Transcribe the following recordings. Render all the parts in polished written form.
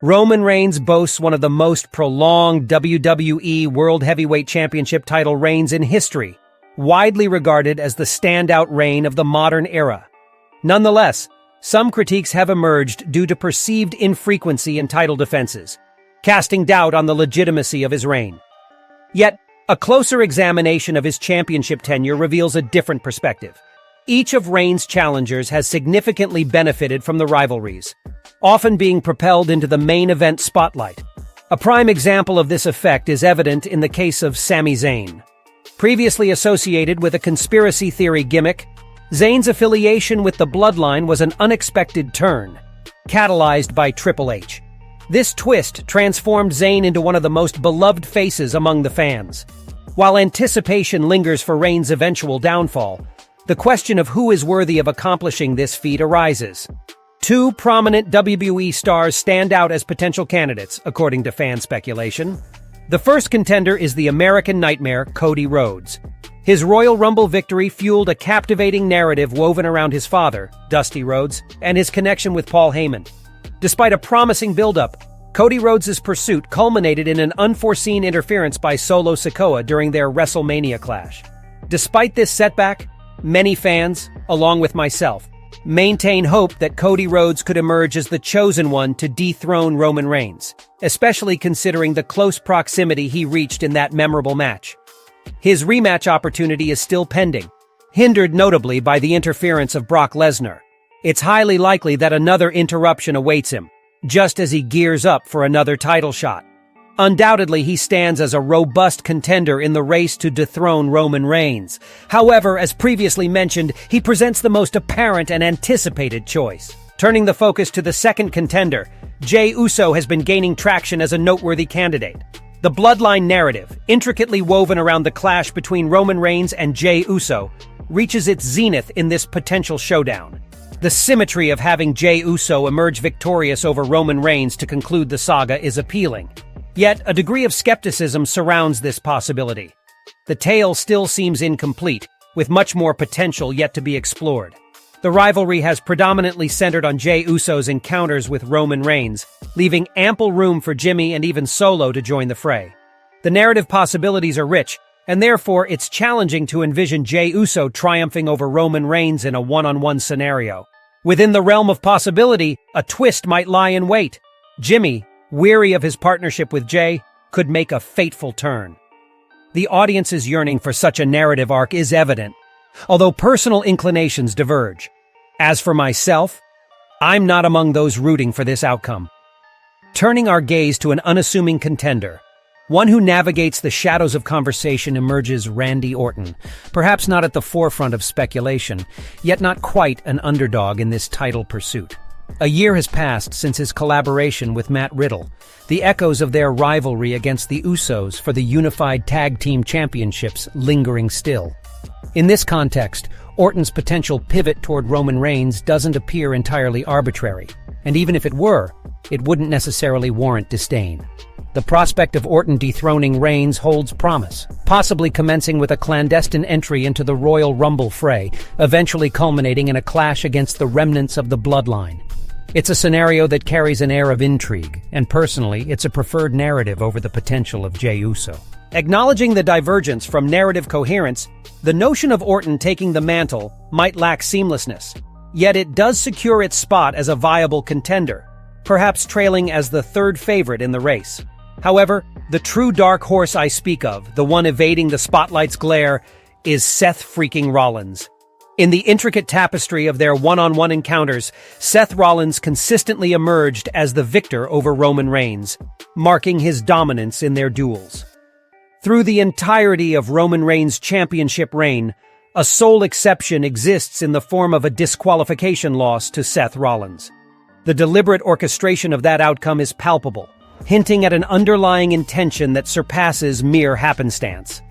Roman Reigns boasts one of the most prolonged WWE World Heavyweight Championship title reigns in history, widely regarded as the standout reign of the modern era. Nonetheless, some critiques have emerged due to perceived infrequency in title defenses, casting doubt on the legitimacy of his reign. Yet, a closer examination of his championship tenure reveals a different perspective. Each of Reigns' challengers has significantly benefited from the rivalries, often being propelled into the main event spotlight. A prime example of this effect is evident in the case of Sami Zayn. Previously associated with a conspiracy theory gimmick, Zayn's affiliation with the Bloodline was an unexpected turn, catalyzed by Triple H. This twist transformed Zayn into one of the most beloved faces among the fans. While anticipation lingers for Reigns' eventual downfall, the question of who is worthy of accomplishing this feat arises. Two prominent WWE stars stand out as potential candidates, according to fan speculation. The first contender is the American Nightmare, Cody Rhodes. His Royal Rumble victory fueled a captivating narrative woven around his father, Dusty Rhodes, and his connection with Paul Heyman. Despite a promising build-up, Cody Rhodes' pursuit culminated in an unforeseen interference by Solo Sikoa during their WrestleMania clash. Despite this setback, many fans, along with myself, maintain hope that Cody Rhodes could emerge as the chosen one to dethrone Roman Reigns, especially considering the close proximity he reached in that memorable match. His rematch opportunity is still pending, hindered notably by the interference of Brock Lesnar. It's highly likely that another interruption awaits him, just as he gears up for another title shot. Undoubtedly, he stands as a robust contender in the race to dethrone Roman Reigns. However, as previously mentioned, he presents the most apparent and anticipated choice. Turning the focus to the second contender, Jey Uso has been gaining traction as a noteworthy candidate. The Bloodline narrative, intricately woven around the clash between Roman Reigns and Jey Uso, reaches its zenith in this potential showdown. The symmetry of having Jey Uso emerge victorious over Roman Reigns to conclude the saga is appealing. Yet, a degree of skepticism surrounds this possibility. The tale still seems incomplete, with much more potential yet to be explored. The rivalry has predominantly centered on Jey Uso's encounters with Roman Reigns, leaving ample room for Jimmy and even Solo to join the fray. The narrative possibilities are rich, and therefore it's challenging to envision Jey Uso triumphing over Roman Reigns in a one-on-one scenario. Within the realm of possibility, a twist might lie in wait. Jimmy, weary of his partnership with Jey, could make a fateful turn. The audience's yearning for such a narrative arc is evident, although personal inclinations diverge. As for myself, I'm not among those rooting for this outcome. Turning our gaze to an unassuming contender, one who navigates the shadows of conversation, emerges Randy Orton, perhaps not at the forefront of speculation, yet not quite an underdog in this title pursuit. A year has passed since his collaboration with Matt Riddle, the echoes of their rivalry against the Usos for the unified tag team championships lingering still. In this context, Orton's potential pivot toward Roman Reigns doesn't appear entirely arbitrary, and even if it were, it wouldn't necessarily warrant disdain. The prospect of Orton dethroning Reigns holds promise, possibly commencing with a clandestine entry into the Royal Rumble fray, eventually culminating in a clash against the remnants of the Bloodline. It's a scenario that carries an air of intrigue, and personally, it's a preferred narrative over the potential of Jey Uso. Acknowledging the divergence from narrative coherence, the notion of Orton taking the mantle might lack seamlessness, yet it does secure its spot as a viable contender, perhaps trailing as the third favorite in the race. However, the true dark horse I speak of, the one evading the spotlight's glare, is Seth freaking Rollins. In the intricate tapestry of their one-on-one encounters, Seth Rollins consistently emerged as the victor over Roman Reigns, marking his dominance in their duels. Through the entirety of Roman Reigns' championship reign, a sole exception exists in the form of a disqualification loss to Seth Rollins. The deliberate orchestration of that outcome is palpable, hinting at an underlying intention that surpasses mere happenstance.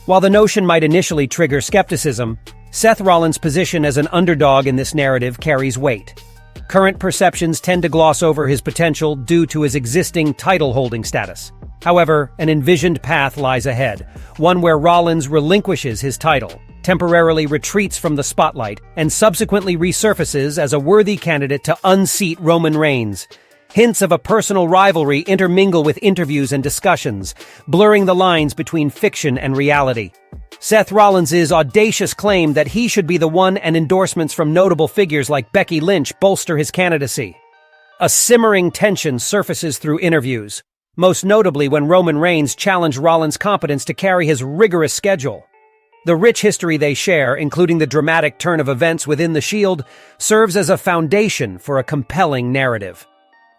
While the notion might initially trigger skepticism, Seth Rollins' position as an underdog in this narrative carries weight. Current perceptions tend to gloss over his potential due to his existing title-holding status. However, an envisioned path lies ahead, one where Rollins relinquishes his title, temporarily retreats from the spotlight, and subsequently resurfaces as a worthy candidate to unseat Roman Reigns. Hints of a personal rivalry intermingle with interviews and discussions, blurring the lines between fiction and reality. Seth Rollins' audacious claim that he should be the one and endorsements from notable figures like Becky Lynch bolster his candidacy. A simmering tension surfaces through interviews, most notably when Roman Reigns challenged Rollins' competence to carry his rigorous schedule. The rich history they share, including the dramatic turn of events within the Shield, serves as a foundation for a compelling narrative.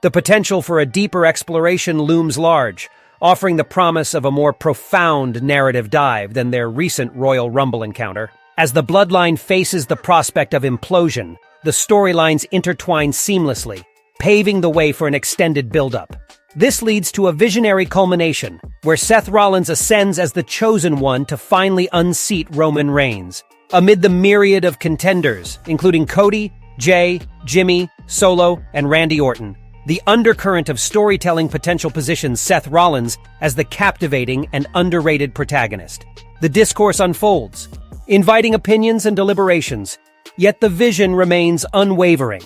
The potential for a deeper exploration looms large, offering the promise of a more profound narrative dive than their recent Royal Rumble encounter. As the Bloodline faces the prospect of implosion, the storylines intertwine seamlessly, paving the way for an extended build-up. This leads to a visionary culmination, where Seth Rollins ascends as the chosen one to finally unseat Roman Reigns. Amid the myriad of contenders, including Cody, Jay, Jimmy, Solo, and Randy Orton, the undercurrent of storytelling potential positions Seth Rollins as the captivating and underrated protagonist. The discourse unfolds, inviting opinions and deliberations, yet the vision remains unwavering.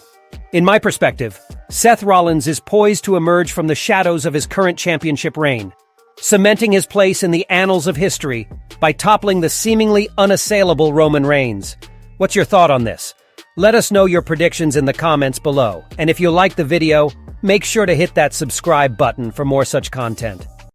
In my perspective, Seth Rollins is poised to emerge from the shadows of his current championship reign, cementing his place in the annals of history by toppling the seemingly unassailable Roman Reigns. What's your thought on this? Let us know your predictions in the comments below, and if you like the video, make sure to hit that subscribe button for more such content.